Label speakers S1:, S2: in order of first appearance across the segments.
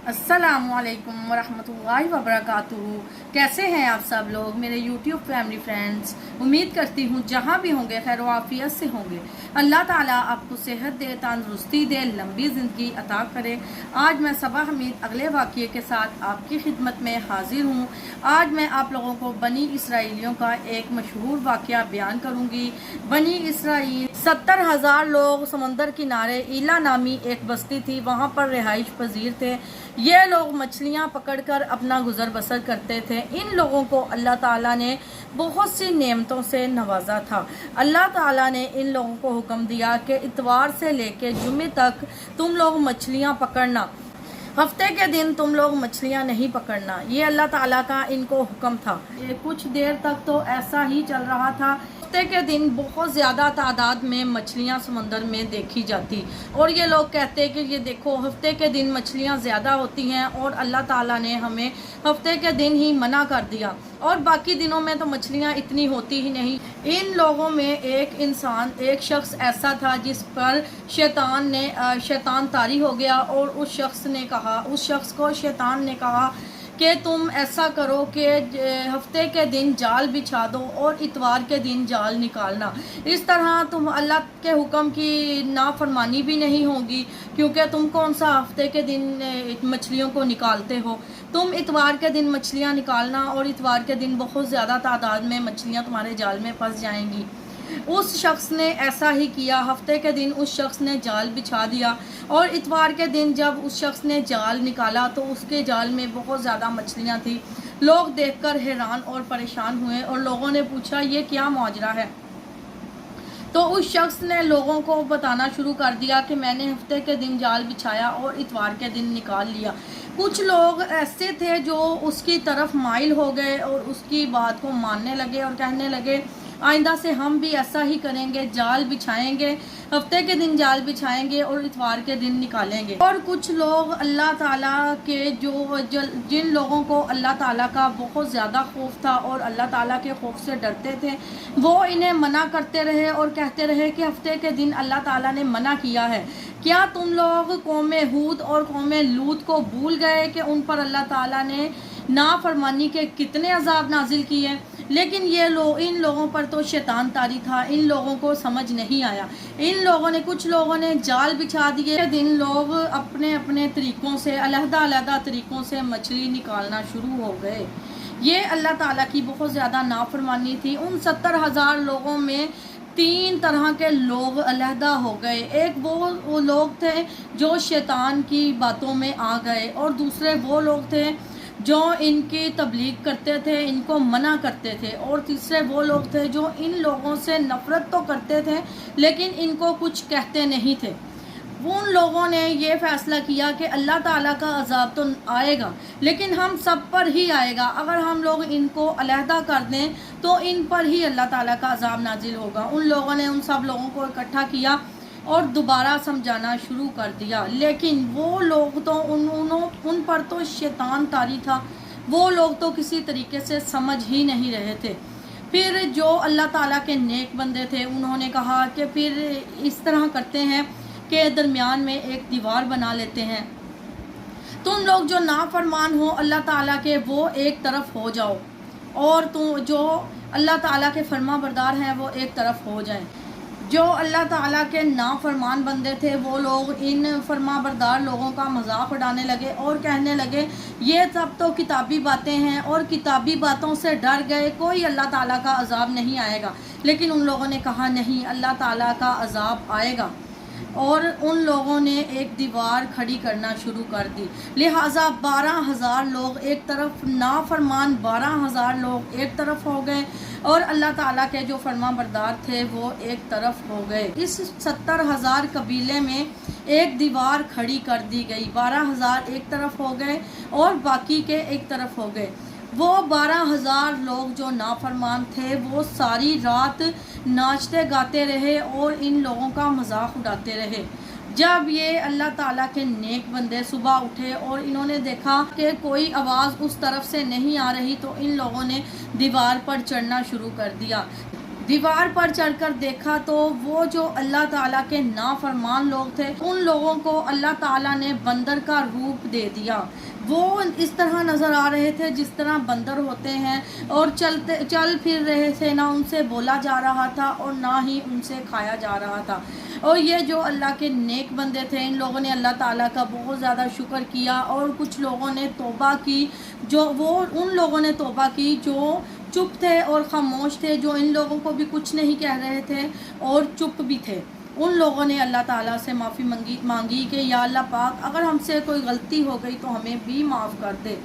S1: अस्सलामुअलैकुम वरहमतुल्लाहि वबरकातुहू। कैसे हैं आप सब लोग मेरे यूट्यूब फैमिली फ्रेंड्स। उम्मीद करती हूँ जहाँ भी होंगे खैर व आफियत से होंगे। अल्लाह ताला आपको सेहत दे, तंदुरुस्ती दे, लंबी ज़िंदगी अता करे। आज मैं सबा हमीद अगले वाक़ये के साथ आपकी खिदमत में हाजिर हूँ। आज मैं आप लोगों को बनी इसराइलियों का एक मशहूर वाक़या बयान करूँगी। बनी इसराइल 70,000 लोग समंदर किनारे ईला नामी एक बस्ती थी, वहाँ पर रिहाइश पजीर थे। ये लोग मछलियाँ पकड़कर अपना गुजर बसर करते थे। इन लोगों को अल्लाह ताला ने बहुत सी नेमतों से नवाजा था। अल्लाह ताला ने इन लोगों को हुक्म दिया कि इतवार से लेकर जुम्मे तक तुम लोग मछलियाँ पकड़ना, हफ्ते के दिन तुम लोग मछलियाँ नहीं पकड़ना। ये अल्लाह ताला का इनको हुक्म था। ये कुछ देर तक तो ऐसा ही चल रहा था। हफ्ते के दिन बहुत ज़्यादा तादाद में मछलियाँ समंदर में देखी जाती और ये लोग कहते कि ये देखो हफ्ते के दिन मछलियाँ ज़्यादा होती हैं और अल्लाह ताला ने हमें हफ्ते के दिन ही मना कर दिया और बाकी दिनों में तो मछलियाँ इतनी होती ही नहीं। इन लोगों में एक शख्स ऐसा था जिस पर शैतान तारी हो गया और उस शख्स को शैतान ने कहा कि तुम ऐसा करो कि हफ्ते के दिन जाल बिछा दो और इतवार के दिन जाल निकालना। इस तरह तुम अल्लाह के हुक्म की नाफरमानी भी नहीं होगी, क्योंकि तुम कौन सा हफ्ते के दिन मछलियों को निकालते हो। तुम इतवार के दिन मछलियाँ निकालना और इतवार के दिन बहुत ज़्यादा तादाद में मछलियाँ तुम्हारे जाल में फंस जाएंगी। उस शख्स ने ऐसा ही किया। हफ्ते के दिन उस शख्स ने जाल बिछा दिया और इतवार के दिन जब उस शख्स ने जाल निकाला तो उसके जाल में बहुत ज़्यादा मछलियाँ थी। लोग देखकर हैरान और परेशान हुए और लोगों ने पूछा ये क्या माजरा है। तो उस शख्स ने लोगों को बताना शुरू कर दिया कि मैंने हफ्ते के दिन जाल बिछाया और इतवार के दिन निकाल लिया। कुछ लोग ऐसे थे जो उसकी तरफ माइल हो गए और उसकी बात को मानने लगे और कहने लगे आइंदा से हम भी ऐसा ही करेंगे, जाल बिछाएंगे, हफ्ते के दिन जाल बिछाएंगे और इतवार के दिन निकालेंगे। और कुछ लोग अल्लाह ताला के जिन लोगों को अल्लाह ताला का बहुत ज़्यादा खौफ था और अल्लाह ताला के खौफ से डरते थे, वो इन्हें मना करते रहे और कहते रहे कि हफ्ते के दिन अल्लाह ताला ने मना किया है। क्या तुम लोग कौम हूद और कौम लूत को भूल गए कि उन पर अल्लाह ताला ने नाफरमानी के कितने अजाब नाजिल किए। लेकिन इन लोगों पर तो शैतान तारी था, इन लोगों को समझ नहीं आया। कुछ लोगों ने जाल बिछा दिए। दिन लोग अपने अपने तरीक़ों से अलग-अलग तरीक़ों से मछली निकालना शुरू हो गए। ये अल्लाह ताला की बहुत ज़्यादा नाफरमानी थी। उन 70,000 लोगों में 3 तरह के लोग अलहदा हो गए। एक वो लोग थे जो शैतान की बातों में आ गए और दूसरे वो लोग थे जो इनकी तबलीग करते थे, इनको मना करते थे, और तीसरे वो लोग थे जो इन लोगों से नफ़रत तो करते थे लेकिन इनको कुछ कहते नहीं थे। उन लोगों ने ये फ़ैसला किया कि अल्लाह ताला का अज़ाब तो आएगा लेकिन हम सब पर ही आएगा। अगर हम लोग इनको अलहदा कर दें तो इन पर ही अल्लाह ताला का अज़ाब नाजिल होगा। उन लोगों ने उन सब लोगों को इकट्ठा किया और दोबारा समझाना शुरू कर दिया, लेकिन वो लोग तो उन पर तो शैतान तारी था। वो लोग तो किसी तरीके से समझ ही नहीं रहे थे। फिर जो अल्लाह ताला के नेक बंदे थे उन्होंने कहा कि फिर इस तरह करते हैं कि दरमियान में एक दीवार बना लेते हैं। तुम लोग जो नाफरमान हो अल्लाह ताला के वो एक तरफ हो जाओ और तुम जो अल्लाह ताला के फर्मा बरदार हैं वो एक तरफ हो जाएं। जो अल्लाह ताला के नाफरमान बंदे थे वो लोग इन फर्मा बरदार लोगों का मजाक उड़ाने लगे और कहने लगे ये सब तो किताबी बातें हैं और किताबी बातों से डर गए, कोई अल्लाह ताला का अजाब नहीं आएगा। लेकिन उन लोगों ने कहा नहीं, अल्लाह ताला का अजाब आएगा। और उन लोगों ने एक दीवार खड़ी करना शुरू कर दी। लिहाजा 12,000 लोग एक तरफ, नाफरमान 12,000 लोग एक तरफ हो गए और अल्लाह ताला के जो फरमा बरदार थे वो एक तरफ हो गए। इस 70,000 कबीले में एक दीवार खड़ी कर दी गई। 12,000 एक तरफ हो गए और बाकी के एक तरफ हो गए। वो 12,000 लोग जो नाफरमान थे वो सारी रात नाचते गाते रहे और इन लोगों का मजाक उड़ाते रहे। जब ये अल्लाह ताला के नेक बंदे सुबह उठे और इन्होंने देखा कि कोई आवाज़ उस तरफ से नहीं आ रही तो इन लोगों ने दीवार पर चढ़ना शुरू कर दिया। दीवार पर चढ़कर देखा तो वो जो अल्लाह ताला के नाफरमान लोग थे उन लोगों को अल्लाह ताला ने बंदर का रूप दे दिया। वो इस तरह नज़र आ रहे थे जिस तरह बंदर होते हैं और चल फिर रहे थे, ना उनसे बोला जा रहा था और ना ही उनसे खाया जा रहा था। और ये जो अल्लाह के नेक बंदे थे, इन लोगों ने अल्लाह ताला का बहुत ज़्यादा शुक्र किया और कुछ लोगों ने तौबा की, उन लोगों ने तौबा की जो चुप थे और खामोश थे, जो इन लोगों को भी कुछ नहीं कह रहे थे और चुप भी थे। उन लोगों ने अल्लाह ताला से माफ़ी मांगी कि या अल्लाह पाक, अगर हमसे कोई गलती हो गई तो हमें भी माफ़ कर दे।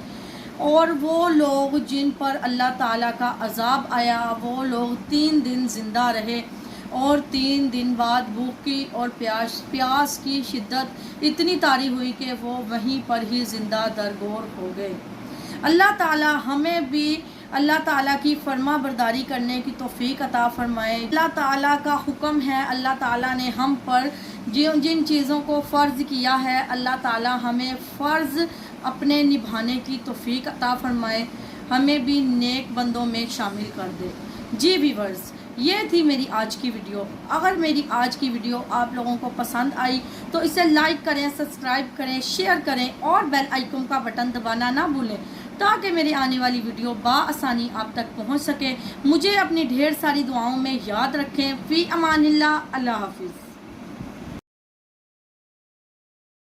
S1: और वो लोग जिन पर अल्लाह ताला का अजाब आया, वो लोग 3 दिन ज़िंदा रहे और 3 दिन बाद भूख की और प्यास की शिद्दत इतनी तारी हुई कि वो वहीं पर ही ज़िंदा दरगोर हो गए। अल्लाह ताला हमें भी अल्लाह ताला की फर्मा बरदारी करने की तौफीक अता फरमाए। अल्लाह ताला का हुक्म है, अल्लाह ताला ने हम पर जिन चीज़ों को फ़र्ज़ किया है, अल्लाह ताला हमें फ़र्ज़ अपने निभाने की तौफीक अता फरमाए, हमें भी नेक बंदों में शामिल कर दे। जी व्यूअर्स, ये थी मेरी आज की वीडियो। अगर मेरी आज की वीडियो आप लोगों को पसंद आई तो इसे लाइक करें, सब्सक्राइब करें, शेयर करें और बेल आइकन का बटन दबाना ना भूलें ताकि मेरी आने वाली वीडियो बआसानी आप तक पहुंच सके। मुझे अपनी ढेर सारी दुआओं में याद रखें। फ़ी अमानिल्लाह, अल्लाह हाफिज़।